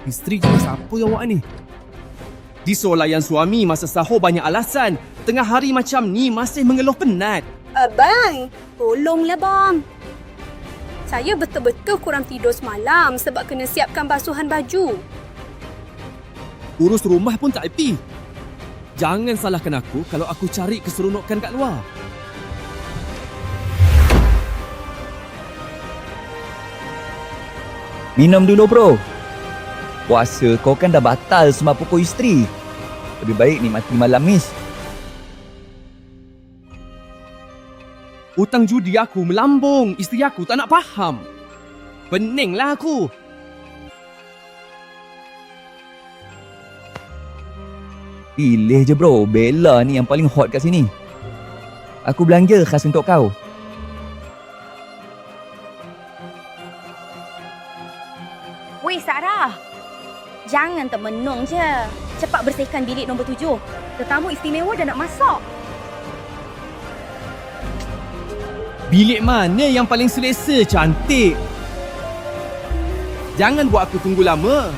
Isteri jenis apa awak ni? Disolayan suami masa sahur banyak alasan. Tengah hari macam ni masih mengeluh penat. Abang, tolonglah bang. Saya betul-betul kurang tidur semalam sebab kena siapkan basuhan baju. Urus rumah pun tak happy. Jangan salahkan aku kalau aku cari keseronokan kat luar. Minum dulu bro. Puasa kau kan dah batal sebab pukul isteri. Lebih baik nikmati malam Miss. Hutang judi aku melambung. Isteri aku tak nak faham. Peninglah aku. Pilih je bro, Bella ni yang paling hot kat sini. Aku belanja khas untuk kau. Weh Sarah, jangan termenung je. Cepat bersihkan bilik nombor 7. Tetamu istimewa dah nak masuk. Bilik mana yang paling selesa, cantik? Jangan buat aku tunggu lama.